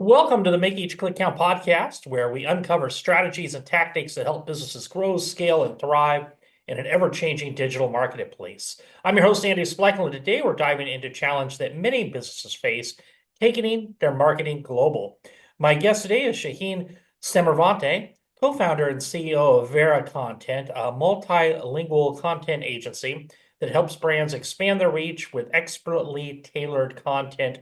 Welcome to the Make Each Click Count podcast, where we uncover strategies and tactics that help businesses grow, scale, and thrive in an ever-changing digital marketplace. I'm your host, Andy Spleichel, and today we're diving into a challenge that many businesses face, taking their marketing global. My guest today is Shaheen Samavati, co-founder and CEO of VeraContent, a multilingual content agency that helps brands expand their reach with expertly tailored content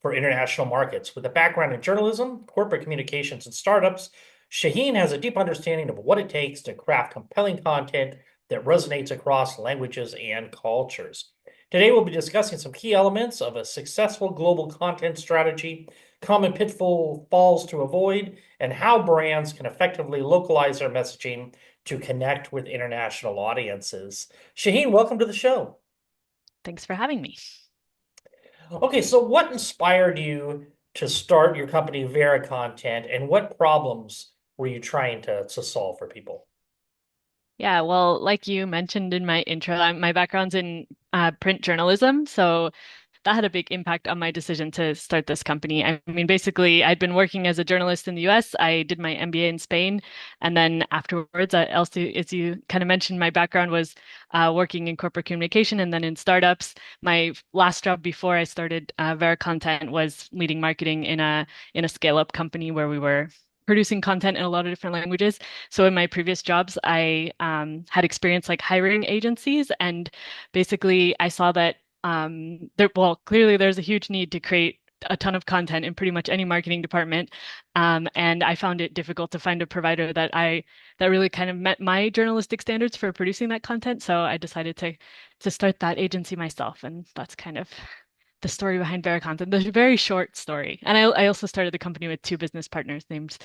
for international markets. With a background in journalism, corporate communications, and startups, Shaheen has a deep understanding of what it takes to craft compelling content that resonates across languages and cultures. Today, we'll be discussing some key elements of a successful global content strategy, common pitfalls to avoid, and how brands can effectively localize their messaging to connect with international audiences. Shaheen, welcome to the show. Thanks for having me. Okay, so what inspired you to start your company, VeraContent, and what problems were you trying to solve for people? Yeah, well, like you mentioned in my intro, my background's in print journalism, so that had a big impact on my decision to start this company. I mean, basically, I'd been working as a journalist in the US. I did my MBA in Spain, and then afterwards, also, as you kind of mentioned, my background was working in corporate communication and then in startups. My last job before I started VeraContent was leading marketing in a scale-up company where we were producing content in a lot of different languages. So in my previous jobs, I had experience like hiring agencies, and basically I saw that clearly there's a huge need to create a ton of content in pretty much any marketing department. And I found it difficult to find a provider that really kind of met my journalistic standards for producing that content. So I decided to start that agency myself, and that's kind of the story behind VeraContent. The very short story. And I also started the company with two business partners named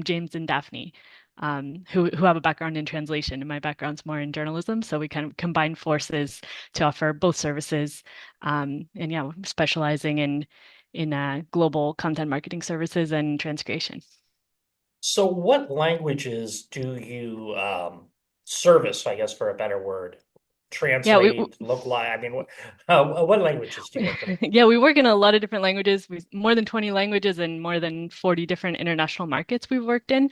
James and Daphne, who have a background in translation, and my background's more in journalism. So we kind of combine forces to offer both services. And yeah, specializing in global content marketing services and transcreation. So, what languages do you service, I guess, for a better word? Yeah, Translate, localize. I mean, what languages do you work in? yeah, we work in a lot of different languages. We more than 20 languages and more than 40 different international markets we've worked in.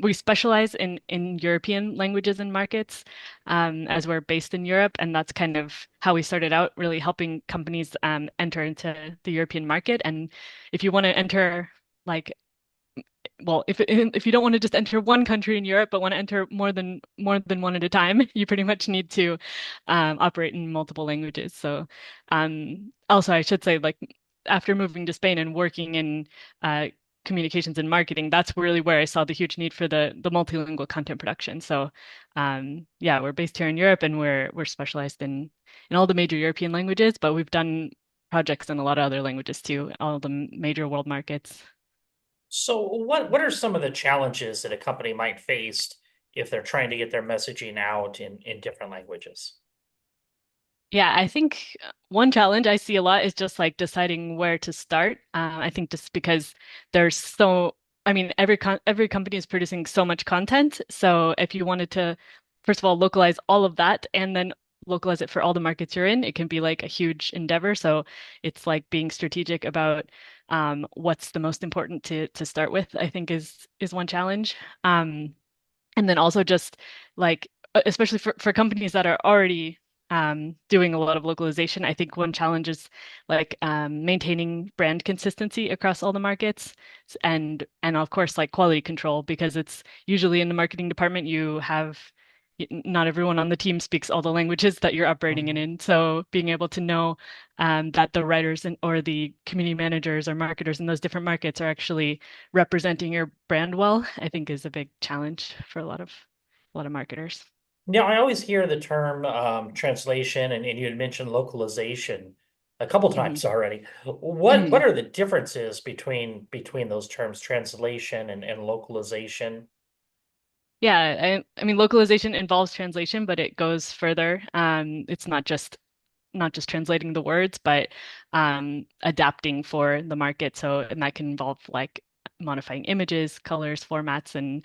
We specialize in European languages and markets, as we're based in Europe, and that's kind of how we started out, really helping companies enter into the European market. And if you want to enter like if you don't want to just enter one country in Europe, but want to enter more than one at a time, you pretty much need to operate in multiple languages. So, also, I should say, like after moving to Spain and working in communications and marketing, that's really where I saw the huge need for the multilingual content production. So, yeah, we're based here in Europe, and we're specialized in all the major European languages, but we've done projects in a lot of other languages too, all the major world markets. So, what are some of the challenges that a company might face if they're trying to get their messaging out in different languages? Yeah, I think one challenge I see a lot is just like deciding where to start. I think just because there's I mean, every company is producing so much content. So if you wanted to, first of all, localize all of that and then localize it for all the markets you're in, it can be like a huge endeavor. So it's like being strategic about what's the most important to start with, I think is one challenge. And then also just like, especially for companies that are already doing a lot of localization, I think one challenge is like maintaining brand consistency across all the markets, and of course like quality control, because it's usually in the marketing department you have not everyone on the team speaks all the languages that you're operating in. So being able to know that the writers or the community managers or marketers in those different markets are actually representing your brand well, I think is a big challenge for a lot of marketers. Yeah, I always hear the term translation, and you had mentioned localization a couple hmm times already. What hmm are the differences between those terms, translation and localization? Yeah, I mean localization involves translation, but it goes further. It's not just translating the words, but adapting for the market. So, and that can involve like modifying images, colors, formats, and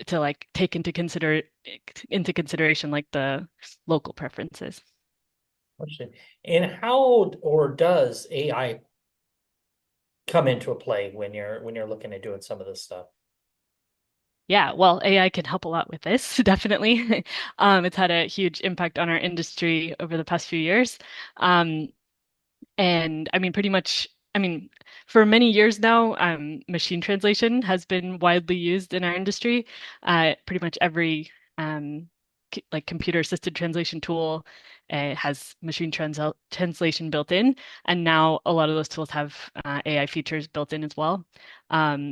to like take into consideration like the local preferences. Question. And how or does AI come into a play when you're looking at doing some of this stuff? Yeah, well, AI can help a lot with this, definitely. It's had a huge impact on our industry over the past few years. Um, And I mean, pretty much, I mean, for many years now, machine translation has been widely used in our industry. Pretty much every like computer assisted translation tool has translation built in, and now a lot of those tools have AI features built in as well.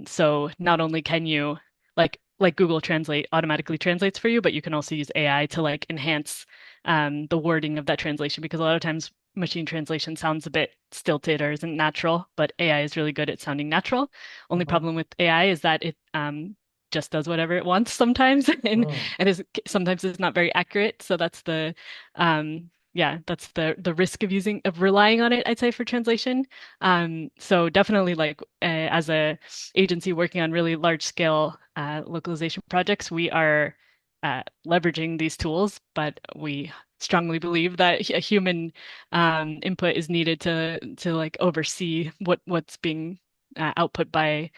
So not only can you like Google Translate automatically translates for you, but you can also use AI to like enhance the wording of that translation because a lot of times machine translation sounds a bit stilted or isn't natural, but AI is really good at sounding natural. Only Mhm. problem with AI is that it just does whatever it wants sometimes, Mm. and is sometimes it's not very accurate. So that's the yeah, that's the risk of relying on it, I'd say, for translation. So definitely like as a agency working on really large scale localization projects, we are leveraging these tools, but we strongly believe that a human input is needed to like oversee what's being output by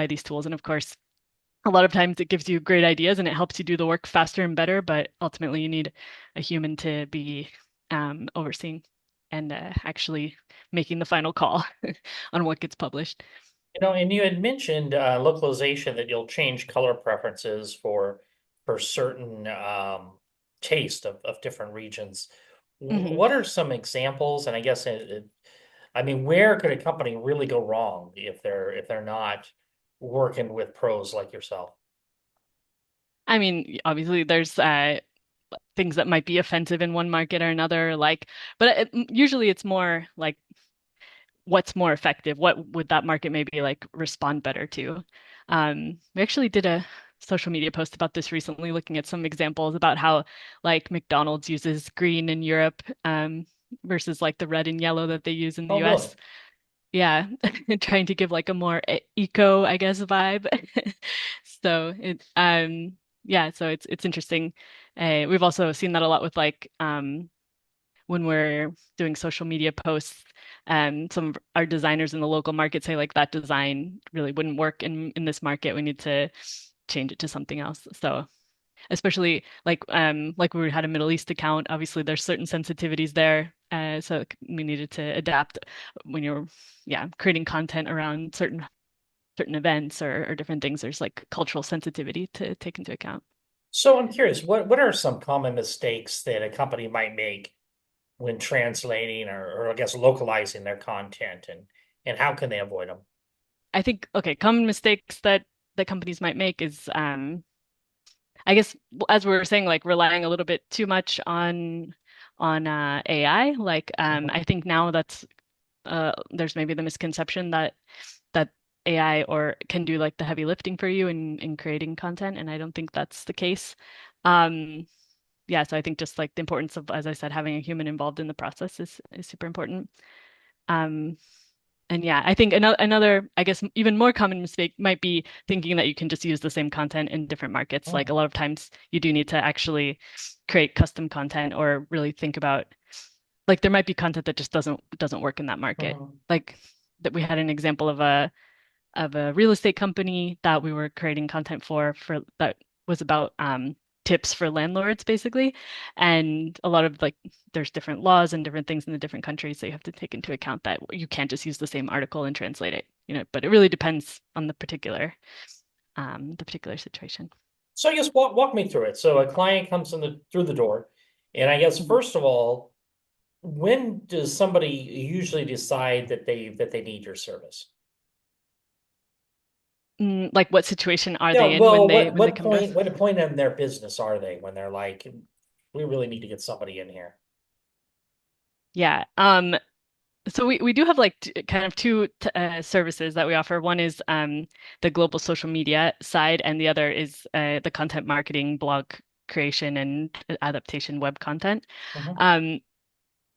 these tools. And of course, a lot of times it gives you great ideas and it helps you do the work faster and better, but ultimately you need a human to be overseeing and actually making the final call on what gets published. And you had mentioned localization that you'll change color preferences for certain taste of different regions. Mhm. What are some examples? And I guess I mean, where could a company really go wrong if they're not working with pros like yourself? I mean, obviously there's things that might be offensive in one market or another, like, but usually it's more like what's more effective? What would that market maybe like respond better to? We actually did a social media post about this recently, looking at some examples about how like McDonald's uses green in Europe, versus like the red and yellow that they use in the Oh, really? US. Yeah, trying to give like a more eco, I guess, vibe. So yeah, so it's interesting. We've also seen that a lot with like when we're doing social media posts, some of our designers in the local market say like that design really wouldn't work in this market. We need to change it to something else. So especially like we had a Middle East account, obviously there's certain sensitivities there. So we needed to adapt when you're creating content around certain events or different things. There's like cultural sensitivity to take into account. So I'm curious, what are some common mistakes that a company might make when translating or I guess localizing their content and how can they avoid them? I think okay, common mistakes that companies might make is I guess as we were saying, like relying a little bit too much on AI. Like Mhm. I think now that's there's maybe the misconception that AI or can do like the heavy lifting for you in creating content, and I don't think that's the case. Um, yeah, so I think just like the importance of, as I said, having a human involved in the process is super important. Um, and yeah, I think another, I guess, even more common mistake might be thinking that you can just use the same content in different markets. Like Mm. a lot of times you do need to actually create custom content or really think about like there might be content that just doesn't work in that market. Mhm. Like that we had an example of a real estate company that we were creating content for that was about tips for landlords basically. And a lot of like there's different laws and different things in the different countries that you have to take into account that you can't just use the same article and translate it, but it really depends on the particular situation. So I guess walk me through it. So a client comes in through the door, and I guess Mhm. first of all, when does somebody usually decide that they need your service? Like what situation are Yeah, they in well, when they come to us? what point in their business are they when they're like, we really need to get somebody in here? Yeah. So we do have like kind of two services that we offer. One is the global social media side, and the other is the content marketing, blog creation, and adaptation web content. Mhm. Um,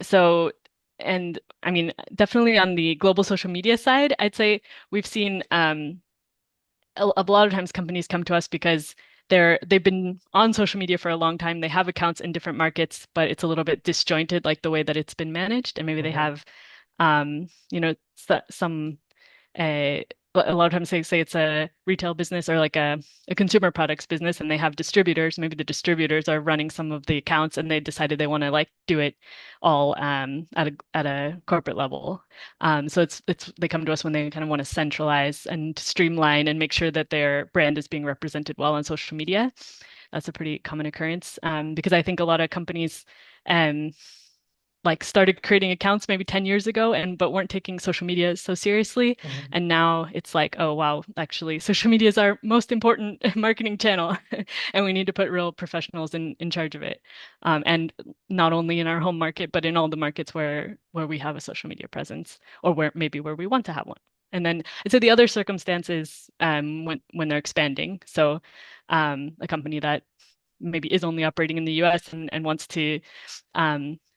so, and I mean, definitely on the global social media side, I'd say we've seen a lot of times companies come to us because they've been on social media for a long time. They have accounts in different markets, but it's a little bit disjointed, like the way that it's been managed, and maybe they Mhm. have some a a lot of times they say it's a retail business or like a consumer products business and they have distributors. Maybe the distributors are running some of the accounts and they decided they want to like do it all at a corporate level. So it's they come to us when they kind of want to centralize and streamline and make sure that their brand is being represented well on social media. That's a pretty common occurrence because I think a lot of companies um, like started creating accounts maybe 10 years ago and but weren't taking social media so seriously. Mhm. And now it's like, oh wow, actually social media is our most important marketing channel and we need to put real professionals in charge of it. And not only in our home market, but in all the markets where we have a social media presence or where maybe where we want to have one. And then I'd say the other circumstances when they're expanding. So a company that maybe is only operating in the US and wants to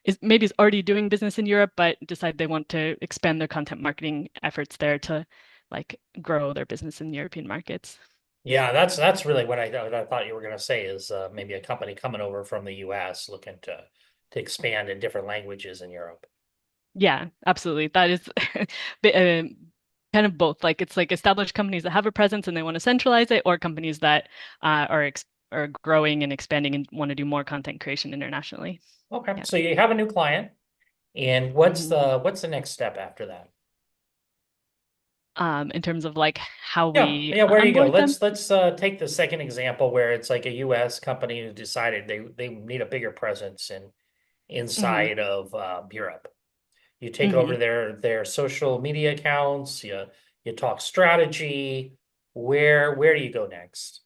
is maybe is already doing business in Europe, but decide they want to expand their content marketing efforts there to like grow their business in European markets. Yeah, that's really what I thought you were going to say is maybe a company coming over from the US looking to expand in different languages in Europe. Yeah, absolutely. That is kind of both. Like it's like established companies that have a presence and they want to centralize it, or companies that are growing and expanding and want to do more content creation internationally. Okay, Yeah. so you have a new client, and Mhm. what's the next step after that? In terms of like how Yeah, we yeah, where do you go? onboard them. Let's take the second example where it's like a US company who decided they need a bigger presence Hmm. inside of Europe. You take over Hmm. their social media accounts, you talk strategy. Where do you go next?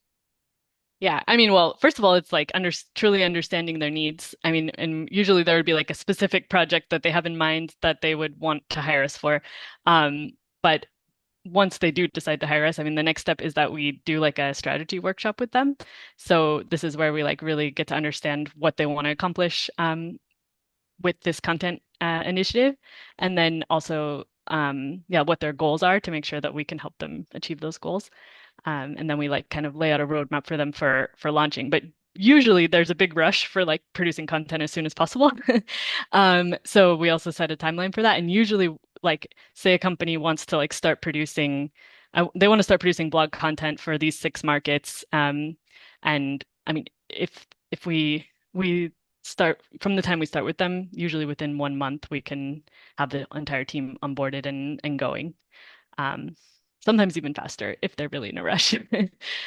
Yeah, I mean, well, first of all, it's like truly understanding their needs. I mean, and usually there would be like a specific project that they have in mind that they would want to hire us for. But once they do decide to hire us, I mean, the next step is that we do like a strategy workshop with them. So this is where we like really get to understand what they want to accomplish with this content initiative, and then also yeah, what their goals are to make sure that we can help them achieve those goals. And then we like kind of lay out a roadmap for them for launching. But usually there's a big rush for like producing content as soon as possible. So we also set a timeline for that. And usually, like, say a company wants to like start producing, they want to start producing blog content for these 6 markets. And I mean, if we start from the time we start with them, usually within 1 month, we can have the entire team onboarded and going. Um, Sometimes even faster if they're really in a rush.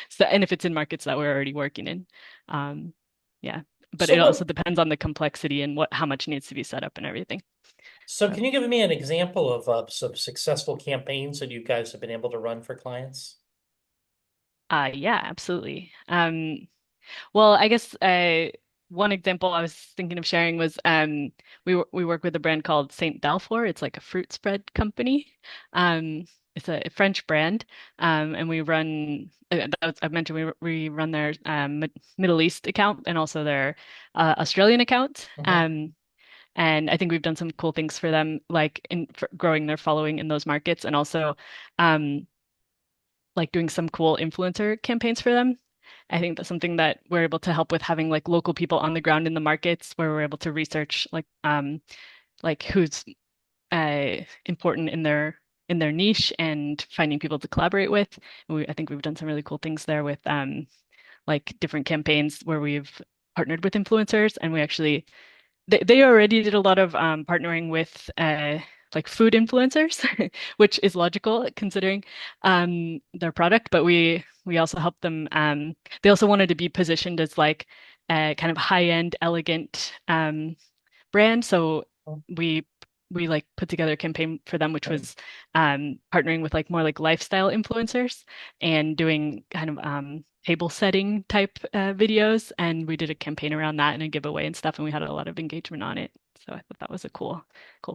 So, and if it's in markets that we're already working in. Um, yeah, but So it also what depends on the complexity and what how much needs to be set up and everything. so So, can you give me an example of some successful campaigns that you guys have been able to run for clients? yeah, absolutely. Well, I guess one example I was thinking of sharing was we work with a brand called Saint Dalfor. It's like a fruit spread company. Um, it's a French brand, and we run. I mentioned we run their Middle East account and also their Australian account. Hmm. And I think we've done some cool things for them, like in for growing their following in those markets, and also um, like doing some cool influencer campaigns for them. I think that's something that we're able to help with having like local people on the ground in the markets where we're able to research like who's important in their niche and finding people to collaborate with. I think we've done some really cool things there with like different campaigns where we've partnered with influencers and we actually they already did a lot of partnering with like food influencers, which is logical considering their product. But we also helped them. They also wanted to be positioned as like a kind of high-end, elegant brand. So we we like put together a campaign for them, which was partnering with like more like lifestyle influencers and doing kind of table setting type videos. And we did a campaign around that and a giveaway and stuff, and we had a lot of engagement on it. So I thought that was a cool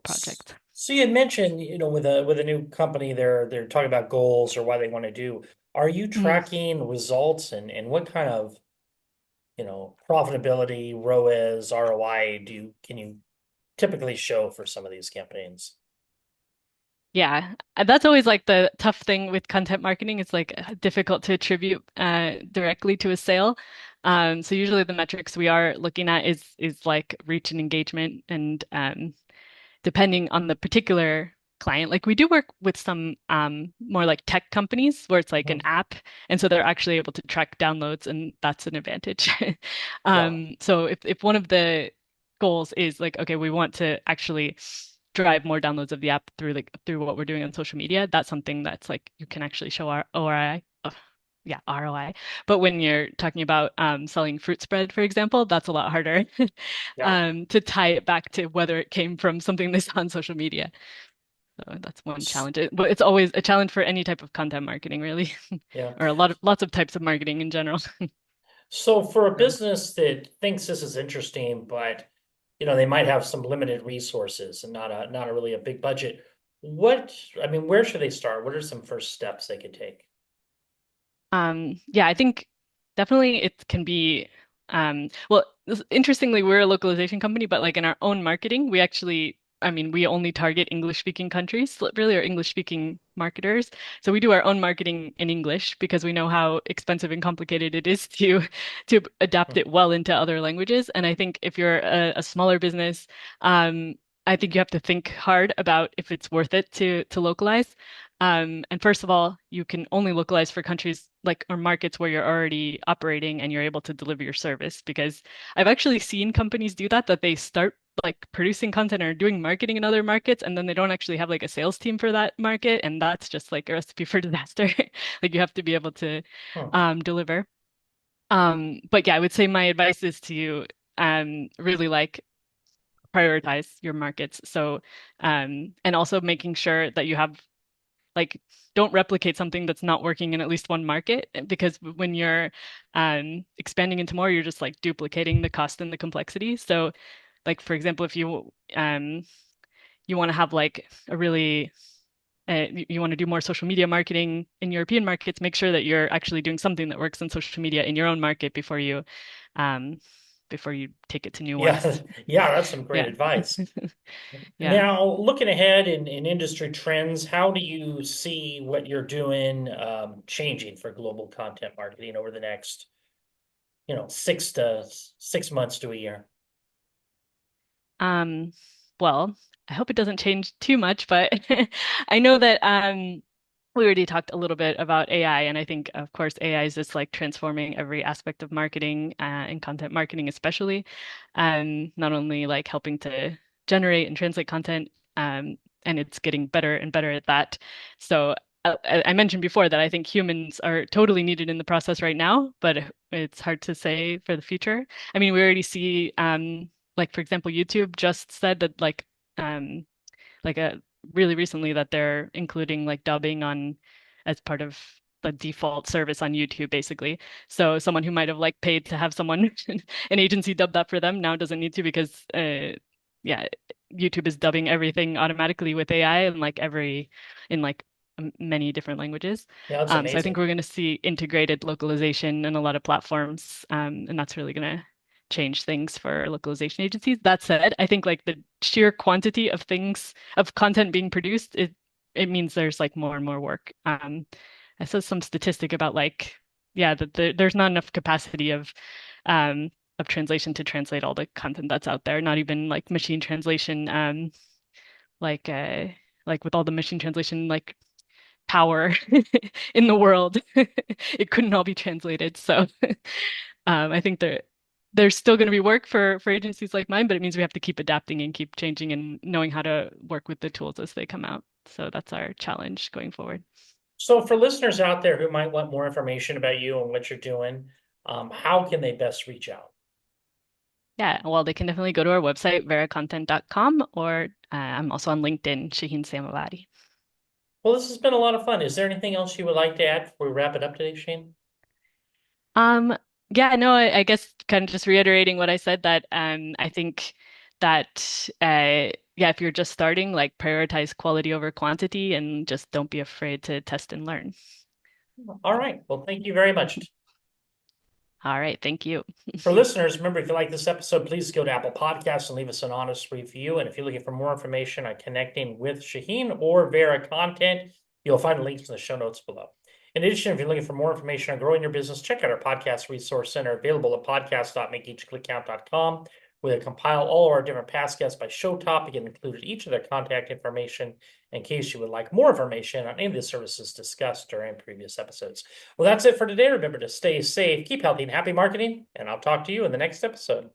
project. So you had mentioned, with a new company, they're talking about goals or what they want to do. Are you Mhm. tracking results and what kind of, profitability, ROAS, ROI can you typically show for some of these campaigns? Yeah, that's always like the tough thing with content marketing. It's like difficult to attribute directly to a sale. So usually the metrics we are looking at is like reach and engagement, and depending on the particular client. Like we do work with some more like tech companies where it's like an Mhm. app, and so they're actually able to track downloads, and that's an advantage. Yeah, So if one of the goals is like, okay, we want to actually drive more downloads of the app through what we're doing on social media, that's something that's like you can actually show our ORI. Yeah, ROI. But when you're talking about selling fruit spread, for example, that's a lot harder yeah, to tie it back to whether it came from something they saw on social media. So that's one S- challenge. But it's always a challenge for any type of content marketing, really, yeah. or lots of types of marketing in general. So for a So, business that thinks this is interesting, but they might have some limited resources and not a really a big budget. Where should they start? What are some first steps they could take? yeah, I think definitely it can be, well, interestingly, we're a localization company, but like in our own marketing, we actually, we only target English speaking countries, really, or English speaking marketers. So we do our own marketing in English because we know how expensive and complicated it is to adapt it well into other languages. And I think if you're a smaller business, I think you have to think hard about if it's worth it to localize. And first of all, you can only localize for countries like or markets where you're already operating and you're able to deliver your service. Because I've actually seen companies do that they start like producing content or doing marketing in other markets, and then they don't actually have like a sales team for that market, and that's just like a recipe for disaster. Like you have to be able to Hmm. deliver. But yeah, I would say my advice is to really like prioritize your markets. So and also making sure that you have like don't replicate something that's not working in at least one market because when you're expanding into more, you're just like duplicating the cost and the complexity. So like for example, if you want to have like a really you want to do more social media marketing in European markets, make sure that you're actually doing something that works in social media in your own market um before you take it to new Yeah, ones. yeah, that's some great Yeah. advice. Yeah. Now, looking ahead in industry trends, how do you see what you're doing changing for global content marketing over the next, 6 months to a year? Um, well, I hope it doesn't change too much, but I know that we already talked a little bit about AI, and I think, of course, AI is just like transforming every aspect of marketing and content marketing, especially, not only like helping to generate and translate content, and it's getting better and better at that. So I mentioned before that I think humans are totally needed in the process right now, but it's hard to say for the future. I mean, we already see, like for example, YouTube just said that like a really recently that they're including like dubbing on as part of the default service on YouTube, basically. So someone who might have like paid to have someone an agency dub that for them now doesn't need to because yeah, YouTube is dubbing everything automatically with AI and like every in like many different languages. Yeah, that's So I think amazing. we're going to see integrated localization in a lot of platforms, and that's really going to change things for localization agencies. That said, I think like the sheer quantity of things of content being produced, it means there's like more and more work. I saw some statistic about like yeah that there's not enough capacity um of translation to translate all the content that's out there. Not even like machine translation. Like uh like with all the machine translation like power in the world, it couldn't all be translated. So I think there's still going to be work for agencies like mine, but it means we have to keep adapting and keep changing and knowing how to work with the tools as they come out. So that's our challenge going forward. So for listeners out there who might want more information about you and what you're doing, how can they best reach out? Yeah, well, they can definitely go to our website, veracontent.com, or I'm also on LinkedIn, Shaheen Samavati. Well, this has been a lot of fun. Is there anything else you would like to add before we wrap it up today, Shane? Um, yeah, no, I guess kind of just reiterating what I said that I think that yeah, if you're just starting, like prioritize quality over quantity and just don't be afraid to test and learn. All right. Well, thank you very much. All right, thank you. For listeners, remember, if you like this episode, please go to Apple Podcasts and leave us an honest review. And if you're looking for more information on connecting with Shaheen or Vera Content, you'll find links in the show notes below. In addition, if you're looking for more information on growing your business, check out our podcast resource center available at podcast.makeeachclickcount.com, where they compile all of our different past guests by show topic and included each of their contact information in case you would like more information on any of the services discussed during previous episodes. Well, that's it for today. Remember to stay safe, keep healthy, and happy marketing, and I'll talk to you in the next episode.